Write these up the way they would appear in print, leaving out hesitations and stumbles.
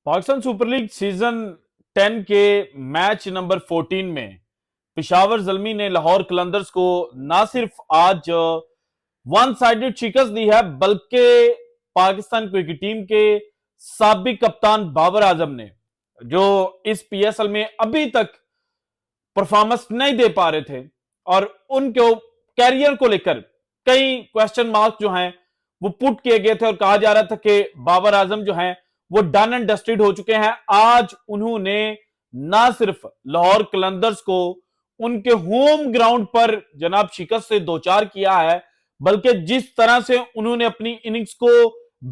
Pakistan super league season 10 के match number 14 में पेशावर ज़ल्मी ने लाहौर कलंदर्स को ना सिर्फ आज वन साइडेड शिकस्त दी है, बल्कि पाकिस्तान क्रिकेट टीम के साबिक कप्तान बाबर आजम ने, जो इस पीएसएल में अभी तक परफॉर्मेंस नहीं दे पा रहे थे और उनके कैरियर को लेकर कई क्वेश्चन मार्क जो हैं वो पुट किए गए थे और कहा जा रहा था कि बाबर आजम जो हैं वो डन एंड डस्टेड हो चुके हैं। आज उन्होंने ना सिर्फ लाहौर कलंदर्स को उनके होम ग्राउंड पर जनाब शिकस्त से दो चार किया है, बल्कि जिस तरह से उन्होंने अपनी इनिंग्स को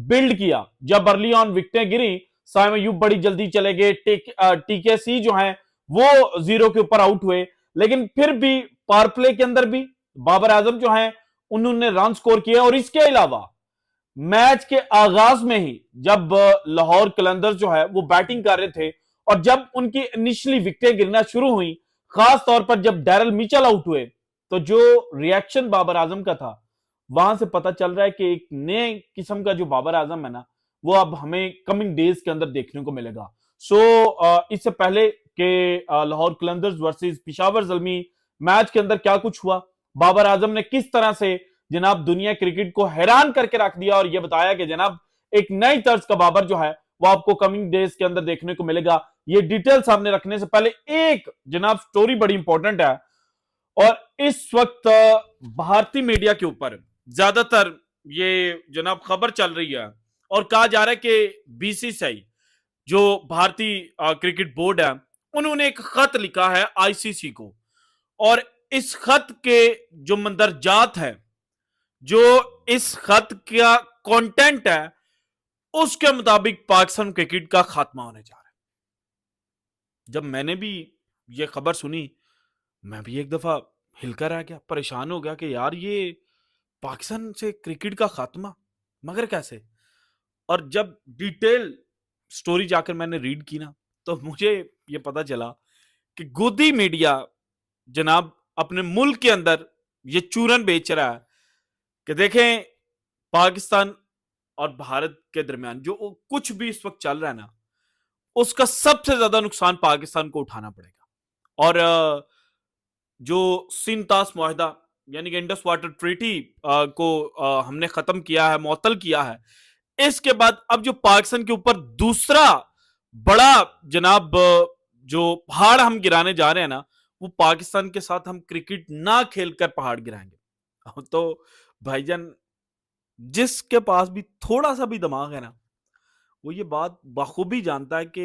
बिल्ड किया, जब अर्ली ऑन विकेटें गिरी, साइम अयूब बड़ी जल्दी चले गए, टीकेसी जो है वो 0 के ऊपर आउट हुए, लेकिन फिर भी पावर प्ले के अंदर भी बाबर आजम जो है उन्होंने रन स्कोर किए। और इसके अलावा मैच के आगाज में ही जब लाहौर कलंदर्स जो है वो बैटिंग कर रहे थे और जब उनकी इनिशियली विकेटें गिरना शुरू हुई, खास तौर पर जब डैरल मिचेल आउट हुए, तो जो रिएक्शन बाबर आजम का था, वहां से पता चल रहा है कि एक नए किस्म का जो बाबर आजम है ना, वो अब हमें कमिंग डेज के अंदर देखने को मिलेगा। इससे पहले कि लाहौर कलंदर्स वर्सेस पेशावर ज़ल्मी मैच के अंदर क्या कुछ हुआ, बाबर आजम ने किस तरह से जनाब दुनिया क्रिकेट को हैरान करके रख दिया और यह बताया कि जनाब एक नई तर्ज का बाबर जो है वो आपको कमिंग डेज के अंदर देखने को मिलेगा। ये डिटेल सामने रखने से पहले एक जनाब स्टोरी बड़ी इंपॉर्टेंट है, और इस वक्त भारतीय मीडिया के ऊपर ज्यादातर ये जनाब खबर चल रही है और कहा जा रहा है कि बीसीसीआई जो भारतीय क्रिकेट बोर्ड है, उन्होंने एक खत लिखा है आईसीसी को, और इस खत के जो मंदरजात है, जो इस खत का कंटेंट है, उसके मुताबिक पाकिस्तान क्रिकेट का खात्मा होने जा रहा है। जब मैंने भी ये खबर सुनी, मैं भी एक दफा हिलकर रह गया, परेशान हो गया कि यार ये पाकिस्तान से क्रिकेट का खात्मा, मगर कैसे। और जब डिटेल स्टोरी जाकर मैंने रीड की ना, तो मुझे ये पता चला कि गोदी मीडिया जनाब अपने मुल्क के अंदर ये चूरन बेच रहा है कि देखें पाकिस्तान और भारत के दरमियान जो कुछ भी इस वक्त चल रहा है ना, उसका सबसे ज्यादा नुकसान पाकिस्तान को उठाना पड़ेगा। और जो सिंतास मुआहदा यानी कि इंडस वाटर ट्रीटी को हमने खत्म किया है, मुअत्तल किया है, इसके बाद अब जो पाकिस्तान के ऊपर दूसरा बड़ा जनाब जो पहाड़ हम गिराने जा रहे हैं ना, वो पाकिस्तान के साथ हम क्रिकेट ना खेलकर पहाड़ गिराएंगे। तो भाईजान, जिसके पास भी थोड़ा सा भी दिमाग है ना, वो ये बात बखूबी जानता है कि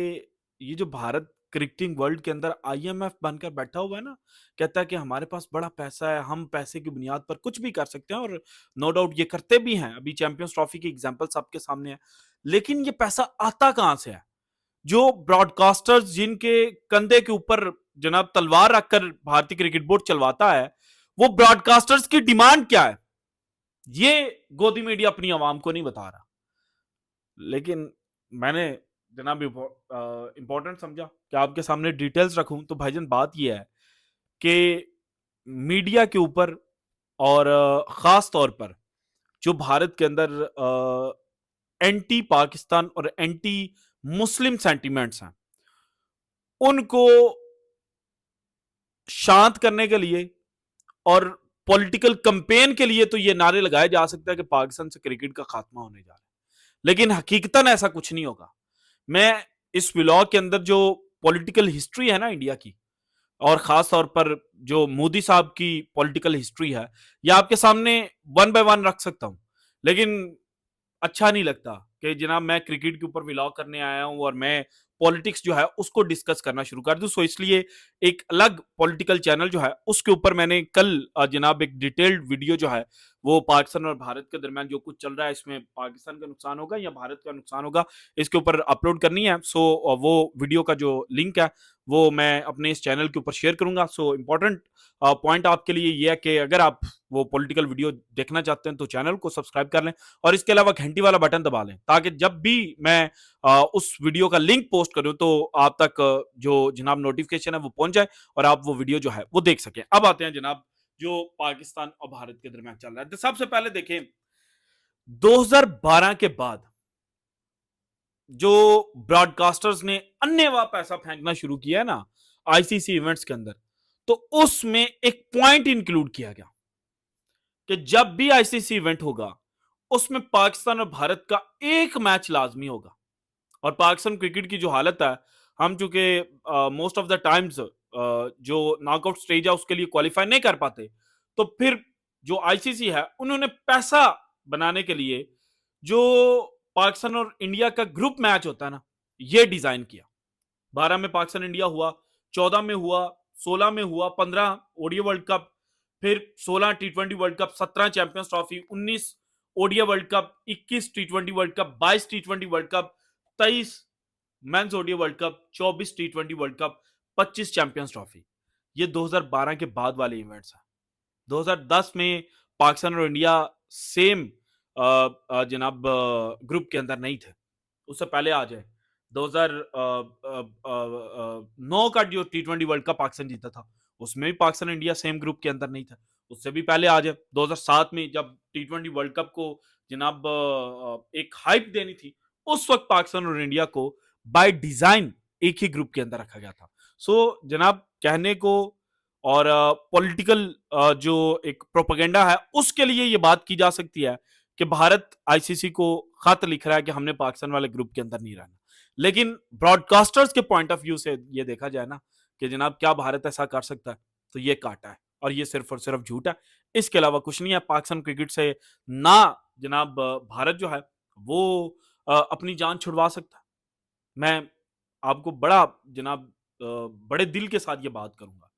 ये जो भारत क्रिकेटिंग वर्ल्ड के अंदर आईएमएफ बनकर बैठा हुआ है ना, कहता है कि हमारे पास बड़ा पैसा है, हम पैसे की बुनियाद पर कुछ भी कर सकते हैं, और नो डाउट ये करते भी हैं। अभी चैंपियंस ट्रॉफी की एग्जांपल सबके सामने है। लेकिन ये पैसा आता कहां से है? जो ब्रॉडकास्टर्स जिनके कंधे के ऊपर जनाब तलवार रखकर भारतीय क्रिकेट बोर्ड चलवाता है, वो ब्रॉडकास्टर्स की डिमांड क्या है, ये गोदी मीडिया अपनी आवाम को नहीं बता रहा। लेकिन मैंने जनाब इंपॉर्टेंट समझा कि आपके सामने डिटेल्स रखूं। तो भाईजान बात यह है कि मीडिया के ऊपर और खास तौर पर जो भारत के अंदर एंटी पाकिस्तान और एंटी मुस्लिम सेंटिमेंट्स हैं, उनको शांत करने के लिए और पॉलिटिकल कैंपेन के लिए तो ये नारे लगाए जा सकते हैं कि पाकिस्तान से क्रिकेट का खात्मा होने जा रहा है, लेकिन हकीकतन ऐसा कुछ नहीं होगा। मैं इस व्लॉग के अंदर जो पॉलिटिकल हिस्ट्री है ना इंडिया की, और खास तौर पर जो मोदी साहब की पॉलिटिकल हिस्ट्री है, ये आपके सामने वन बाय वन रख सकता हूं, लेकिन अच्छा नहीं लगता कि जनाब मैं क्रिकेट के ऊपर व्लॉग करने आया हूं और मैं पॉलिटिक्स जो है उसको डिस्कस करना शुरू कर दूं। सो इसलिए एक अलग पॉलिटिकल चैनल जो है उसके ऊपर मैंने कल जनाब एक डिटेल्ड वीडियो जो है वो पाकिस्तान और भारत के दरमियान जो कुछ चल रहा है, इसमें पाकिस्तान का नुकसान होगा या भारत का नुकसान होगा, इसके ऊपर अपलोड करनी है। सो वो वीडियो का जो लिंक है वो मैं अपने इस चैनल के ऊपर शेयर करूंगा। सो इंपॉर्टेंट पॉइंट आपके लिए ये है कि अगर आप वो पॉलिटिकल वीडियो देखना चाहते हैं तो चैनल को सब्सक्राइब कर लें, और इसके अलावा घंटी वाला बटन दबा लें, ताकि जब भी मैं उस वीडियो का लिंक पोस्ट करूं तो आप तक जो जनाब नोटिफिकेशन है वो पहुंच जाए और आप वो वीडियो जो है वो देख सकें। अब आते हैं जनाब जो पाकिस्तान और भारत के दरमियान चल रहा है। तो सबसे पहले देखें 2012 के बाद जो ब्रॉडकास्टर्स ने अन्यवा पैसा फेंकना शुरू किया है ना आईसीसी इवेंट्स के अंदर, तो उसमें एक पॉइंट इंक्लूड किया गया कि जब भी आईसीसी इवेंट होगा उसमें पाकिस्तान और भारत का एक मैच लाजमी होगा। और पाकिस्तान क्रिकेट की जो हालत है, हम चूंकि मोस्ट ऑफ द टाइम्स जो नॉकआउट स्टेज है उसके लिए क्वालिफाई नहीं कर पाते, तो फिर जो आईसीसी है उन्होंने पैसा बनाने के लिए जो पाकिस्तान और इंडिया का ग्रुप मैच होता है ना, ये डिजाइन किया। 12 में पाकिस्तान इंडिया हुआ, 14 में हुआ, 16 में हुआ, 15 ओडीआई वर्ल्ड कप, फिर 16 टी20 world cup, 17 champions trophy, 19 ODI world cup, 21 टी20 वर्ल्ड कप, 22 टी20 world cup, 23 men's ODI world cup, 24 टी20 वर्ल्ड कप, 25 चैंपियंस ट्रॉफी। ये 2012 के बाद वाले इवेंट्स हैं। 2010 में पाकिस्तान और इंडिया सेम जनाब ग्रुप के अंदर नहीं थे, उससे पहले आ जाए 2009 का जो टी20 वर्ल्ड कप पाकिस्तान जीता था, उसमें भी पाकिस्तान इंडिया सेम ग्रुप के अंदर नहीं था। उससे भी पहले आ जाए 2007 में जब टी20 वर्ल्ड कप को जनाब एक हाइप देनी थी, उस वक्त पाकिस्तान और इंडिया को बाय डिजाइन एक ही ग्रुप के अंदर रखा गया था। सो जनाब कहने को और पॉलिटिकल जो एक प्रोपेगेंडा है उसके लिए ये बात की जा सकती है कि भारत आईसीसी को खत लिख रहा है कि हमने पाकिस्तान वाले ग्रुप के अंदर नहीं रहना। लेकिन ब्रॉडकास्टर्स के पॉइंट ऑफ व्यू से ये देखा जाए ना कि जनाब क्या भारत ऐसा कर सकता है, तो ये काटा है और ये सिर्फ और सिर्फ झूठ है, इसके अलावा कुछ नहीं है। पाकिस्तान क्रिकेट से ना जनाब भारत जो है वो अपनी जान छुड़वा सकता है। मैं आपको बड़ा जनाब बड़े दिल के साथ ये बात करूंगा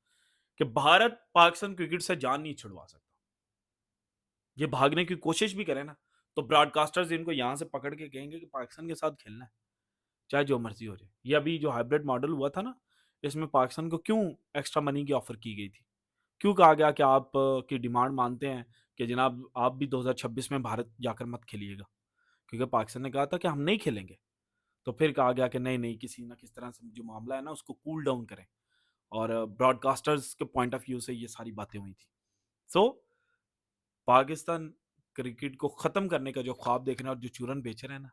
कि भारत पाकिस्तान क्रिकेट से जान नहीं छुड़वा सकता। ये भागने की कोशिश भी करें ना, तो ब्रॉडकास्टर्स इनको यहां से पकड़ के कहेंगे कि पाकिस्तान के साथ खेलना है, चाहे जो मर्जी हो जाए। ये अभी जो हाइब्रिड मॉडल हुआ था ना, इसमें पाकिस्तान को क्यों एक्स्ट्रा मनी की ऑफर की गई थी, क्यों कहा गया कि आप की डिमांड मानते हैं कि जनाब आप भी 2026 में भारत जाकर मत खेलिएगा, क्योंकि पाकिस्तान ने कहा था कि हम नहीं खेलेंगे। तो फिर कहा गया कि नहीं नहीं, किसी ना किसी तरह से जो मामला है ना उसको कूल डाउन करें, और ब्रॉडकास्टर्स के पॉइंट ऑफ व्यू से ये सारी बातें हुई थी। सो पाकिस्तान क्रिकेट को खत्म करने का जो ख्वाब देख रहे हैं और जो चूरन बेच रहे हैं ना,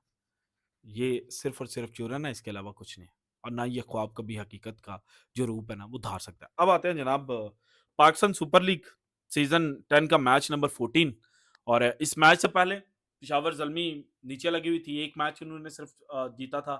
ये सिर्फ और सिर्फ चूरन है, इसके अलावा कुछ नहीं। और ना ये ख्वाब कभी हकीकत का जो रूप है ना वो धार सकता है। अब आते हैं जनाब पाकिस्तान सुपर लीग सीजन 10 का मैच नंबर 14। और इस मैच से पहले पिशावर जल्मी नीचे लगी हुई थी, एक मैच उन्होंने सिर्फ जीता था।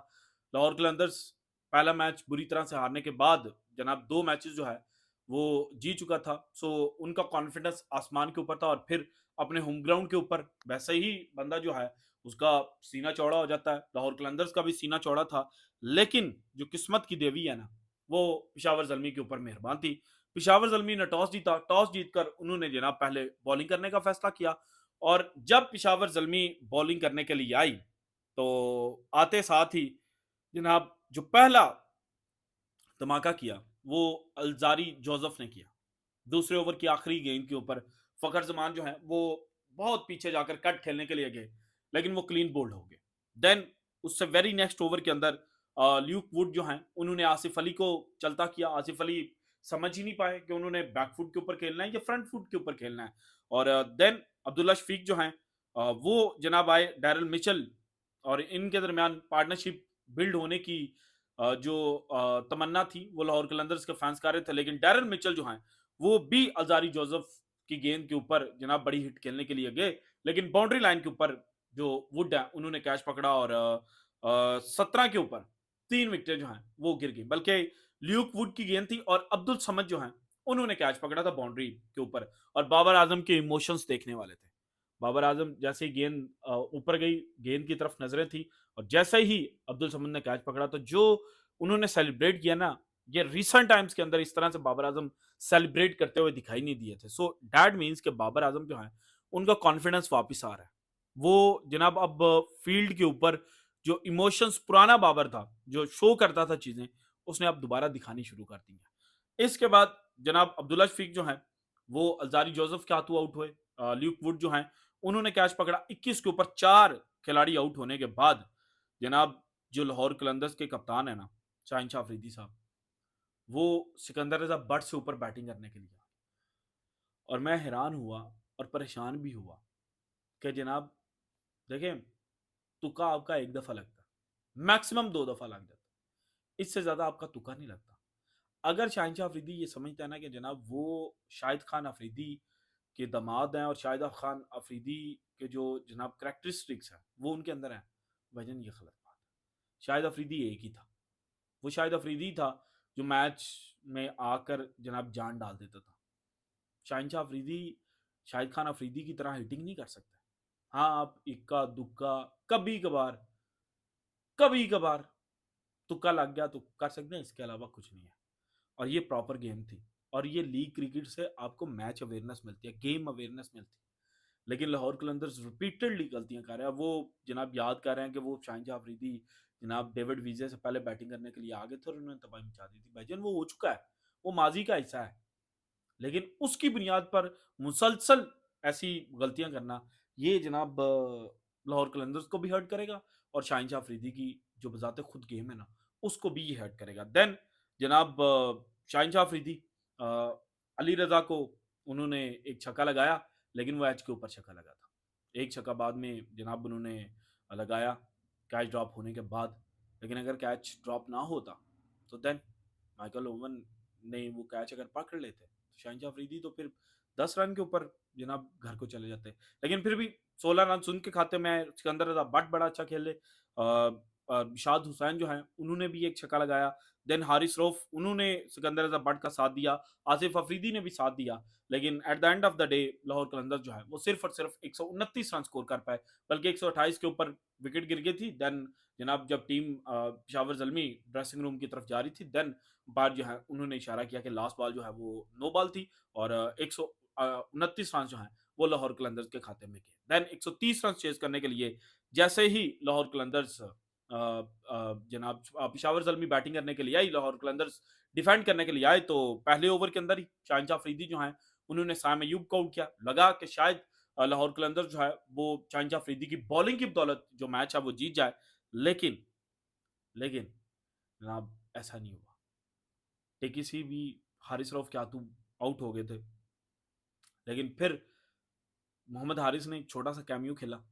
लाहौर कलंदर्स पहला मैच बुरी तरह से हारने के बाद जनाब 2 मैचेस जो है वो जीत चुका था। सो उनका कॉन्फिडेंस आसमान के ऊपर था, और फिर अपने होम ग्राउंड के ऊपर वैसे ही बंदा जो है उसका सीना चौड़ा हो जाता है। लाहौर कलंदर्स का भी सीना चौड़ा था, लेकिन जो किस्मत की देवी है ना वो पिशावर जल्मी के ऊपर मेहरबान थी। पिशावर जल्मी ने टॉस जीता, टॉस जीतकर उन्होंने जनाब पहले बॉलिंग करने का फैसला किया। और जब पिशावर जल्मी बॉलिंग करने के लिए आई, तो आते साथ ही जनाब जो पहला धमाका किया वो अलजारी जोसेफ ने किया। दूसरे ओवर की आखिरी गेंद के ऊपर फखर जमान जो है वो बहुत पीछे जाकर कट खेलने के लिए गए, लेकिन वो क्लीन बोल्ड हो गए। देन उससे वेरी नेक्स्ट ओवर के अंदर ल्यूक वुड जो है उन्होंने आसिफ अली को चलता किया। आसिफ अली समझ ही नहीं पाए कि उन्होंने बैक फुट के ऊपर खेलना है या फ्रंट फुट के ऊपर खेलना है। और देन अब्दुल्ला शफीक जो है वो जनाब आए, डैरल मिचल, और इनके दरमियान पार्टनरशिप बिल्ड होने की जो तमन्ना थी वो लाहौर कलंदर्स के फैंस कर रहे थे। लेकिन डैरल मिचल जो है वो भी अजारी जोसेफ की गेंद के ऊपर जनाब बड़ी हिट खेलने के लिए गए, लेकिन बाउंड्री लाइन के ऊपर जो वुड है उन्होंने कैच पकड़ा, और 17 के ऊपर 3 विकेटें जो हैं वो गिर गई। बल्कि ल्यूक वुड की गेंद थी और अब्दुल समद जो हैं उन्होंने कैच पकड़ा था बाउंड्री के ऊपर, और बाबर आजम के इमोशंस देखने वाले थे। बाबर आजम जैसे ही गेंद ऊपर गई, गेंद की तरफ नजरें थी, और जैसे ही अब्दुल समद ने कैच पकड़ा तो जो उन्होंने सेलिब्रेट किया ना, ये रिसेंट टाइम्स के अंदर इस तरह से बाबर आजम सेलिब्रेट करते हुए दिखाई नहीं दिए थे। सो दैट मीन्स कि बाबर आजम जो है उनका कॉन्फिडेंस वापस आ रहा है। वो जनाब अब फील्ड के ऊपर जो इमोशंस पुराना बाबर था जो शो करता था चीजें, उसने अब दोबारा दिखानी शुरू कर दी है। इसके बाद जनाब अब्दुल्ला शफीक जो है वो अजारी जोसेफ के हाथों आउट हुए। ल्यूक वुड जो है उन्होंने कैच पकड़ा। 21 के ऊपर 4 खिलाड़ी आउट होने के बाद जनाब जो लाहौर कलंदर्स के कप्तान है ना शाहिन शाह अफरीदी साहब, वो सिकंदर रजा बट से ऊपर बैटिंग करने के लिए आ गए। और मैं हैरान हुआ और परेशान भी हुआ कि जनाब देखें, तुक्का आपका एक दफा लगता है, मैक्सिमम 2 दफा लग जाता, इससे ज्यादा आपका तुक्का नहीं लगता। अगर शाहिनशाह अफरीदी ये समझता है ना कि जनाब वो शाहिद खान अफरीदी के दामाद हैं और शाहिद खान अफरीदी के जो जनाब करेक्टरिस्टिक्स हैं वो उनके अंदर हैं, भाईजान ये गलत बात है। शाहिद अफरीदी एक ही था, वो शाहिद अफरीदी था जो मैच में आकर जनाब जान डाल देता था। शाहिनशाह अफरीदी शाहिद खान अफरीदी की तरह हिटिंग नहीं कर सकते। हाँ, आप इक्का दुक्का कभी कभार तुक्का लग गया तो कर सकते हैं, इसके अलावा कुछ नहीं है। और ये प्रॉपर गेम थी, और ये लीग क्रिकेट से आपको मैच अवेयरनेस मिलती है, गेम अवेयरनेस मिलती है। लेकिन लाहौर कलंदर्स रिपीटेडली गलतियां कर रहे हैं। वो जनाब याद कर रहे हैं कि वो शाहिनशाह अफरीदी जनाब डेविड विजय से पहले बैटिंग करने के लिए आगे थे और उन्होंने तबाही मचा दी थी। भाईजान वो हो चुका है, वो माजी का हिस्सा है। लेकिन उसकी बुनियाद पर मुसलसल ऐसी गलतियां करना, ये जनाब लाहौर कलंदर्स को भी हर्ट करेगा और शाहिनशाह अफरीदी की जो बजाते खुद गेम है ना उसको भी ये हर्ट करेगा। देन जनाब शाहिनशाह अफरीदी अली रजा को उन्होंने एक छक्का लगाया, लेकिन वो एच के ऊपर छक्का लगा था। एक छक्का बाद में जनाब उन्होंने लगाया कैच ड्रॉप होने के बाद, लेकिन अगर कैच ड्रॉप ना होता तो देन माइकल ओवन ने वो कैच अगर पकड़ लेते तो शाहिनशाह अफरीदी तो फिर 10 रन के ऊपर जनाब घर को चले जाते। लेकिन फिर भी 16 रन उनके खाते में, सिकंदर रजा बट बड़ा अच्छा खेले। शाद हुसैन जो है उन्होंने भी एक छक्का लगाया। देन हारिस रऊफ उन्होंने सिकंदर रजा बट का साथ दिया, आसिफ अफरीदी ने भी साथ दिया। लेकिन at the end of the day Lahore Qalandars जो है वो सिर्फ और सिर्फ 129 रन स्कोर कर पाए, बल्कि 128 के ऊपर विकेट गिर गई थी। देन जनाब जब team Peshawar Zalmi dressing room की तरफ जा रही थी, देन बार जो है उन्होंने इशारा किया कि लास्ट बॉल जो है वो नो बॉल थी और 129 रन जो है वो लाहौर कलंदर्स के खाते में गए। देन 130 रन चेज करने के लिए जैसे ही लाहौर कलंदर्स जनाब पेशावर जलमी बैटिंग करने के लिए आई, लाहौर कलंदर्स डिफेंड करने के लिए आए, तो पहले ओवर के अंदर ही शाहिनशाह अफरीदी जो है उन्होंने साम अयूब को आउट किया। लगा कि शायद लाहौर कलंदर्स जो है वो शाहिनशाह अफरीदी की बॉलिंग की बदौलत जो मैच है वो जीत जाए, लेकिन लेकिन जनाब ऐसा नहीं हुआ। टेकी सी भी हारिस रऊफ के हाथों आउट हो गए थे, लेकिन फिर मोहम्मद हारिस ने एक छोटा सा कैमियो खेला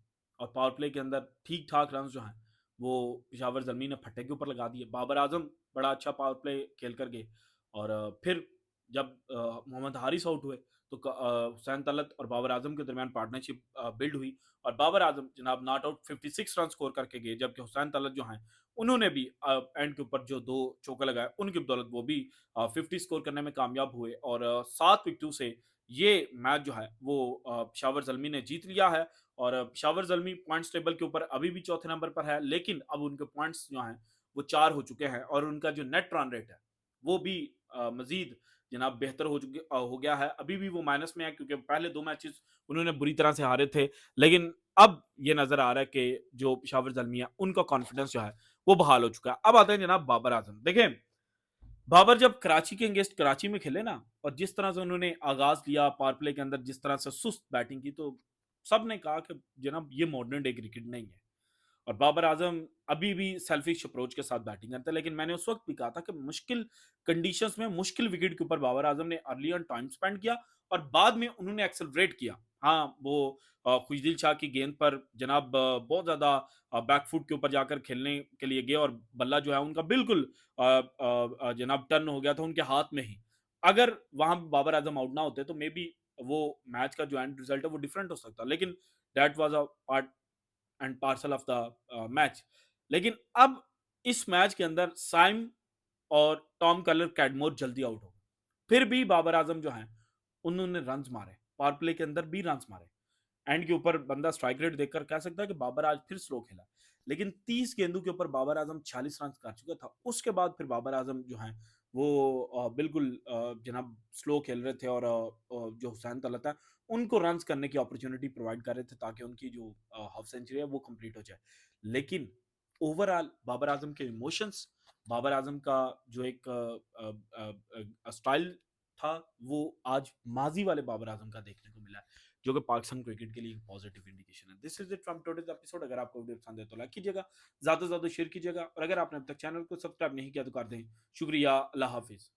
और पावर प्ले के अंदर ठीक ठाक रन जो हैं वो पेशावर जलमी ने फट्टे के ऊपर लगा दिए। बाबर आजम बड़ा अच्छा पावर प्ले खेल कर गए और फिर जब मोहम्मद हारिस आउट हुए तो हुसैन तलत और बाबर आजम के दरमियान पार्टनरशिप बिल्ड हुई और बाबर आजम जनाब नॉट आउट 56 रन स्कोर करके गए, जबकि हुसैन तलत जो हैं उन्होंने भी एंड के ऊपर जो 2 चौके लगाए उनकी बदौलत वो भी 50 स्कोर करने में कामयाब हुए और 7 विकेटों से ये मैच जो है वो पेशावर जलमी ने जीत लिया है। और पेशावर जलमी पॉइंट्स टेबल के ऊपर अभी भी चौथे नंबर पर है, लेकिन अब उनके पॉइंट्स जो हैं वो 4 हो चुके हैं और उनका जो नेट रन रेट है वो भी मजीद जनाब बेहतर हो गया है। अभी भी वो माइनस में है क्योंकि पहले 2 मैचेस उन्होंने बुरी तरह से हारे थे, लेकिन अब ये नजर आ रहा है कि जो पेशावर जलमी है उनका कॉन्फिडेंस जो है वो बहाल हो चुका है। अब आते हैं जनाब बाबर आजम। देखें, बाबर जब कराची के अगेंस्ट कराची में खेले ना और जिस तरह से उन्होंने आगाज किया पावर प्ले के अंदर, जिस तरह से सुस्त बैटिंग की, तो सब ने कहा कि जनाब ये मॉडर्न डे क्रिकेट नहीं है। और बाबर आजम अभी भी सेल्फिश अप्रोच के साथ बैटिंग करते हैं, लेकिन मैंने उस वक्त भी कहा था कि मुश्किल कंडीशंस में मुश्किल विकेट के ऊपर बाबर आजम ने अर्ली ऑन टाइम स्पेंड किया और बाद में उन्होंने एक्सेलरेट किया। हाँ, वो खुशदिल शाह की गेंद पर जनाब बहुत ज्यादा बैकफुट के ऊपर जाकर खेलने के लिए गए और बल्ला जो है उनका बिल्कुल जनाब टर्न हो गया था उनके हाथ में ही। अगर वहां बाबर आजम आउट ना होते तो मे बी वो मैच का जो एंड रिजल्ट है वो डिफरेंट हो सकता, लेकिन that was a part and parcel of the match. लेकिन अब इस मैच के अंदर साइम और टॉम कलर कैडमोर जल्दी आउट हो गए, फिर भी बाबर आजम जो है उन्होंने रन मारे, पावर प्ले के अंदर भी रन मारे। एंड के ऊपर बंदा स्ट्राइक रेट देखकर कह सकता है कि बाबर आज फिर स्लो खेला, लेकिन 30 गेंदों के ऊपर बाबर आजम 46 रन कर चुका था। उसके बाद फिर बाबर आजम जो है वो बिल्कुल जनाब स्लो खेल रहे थे और जो हुसैन तलत है उनको रन करने की अपॉर्चुनिटी प्रोवाइड कर रहे थे ताकि उनकी जो हाफ सेंचुरी है वो कंप्लीट हो जाए। लेकिन ओवरऑल बाबर आजम के इमोशंस, बाबर आजम का जो एक स्टाइल था वो आज माजी वाले बाबर आजम का देखने को मिला है, जो कि पाकिस्तान क्रिकेट के लिए एक पॉजिटिव इंडिकेशन है। This is it from today's episode. अगर आपको वीडियो पसंद है तो लाइक कीजिएगा, ज्यादा से ज्यादा शेयर कीजिएगा और अगर आपने अब तक चैनल को सब्सक्राइब नहीं किया तो कर दें। शुक्रिया, अल्लाह हाफिज।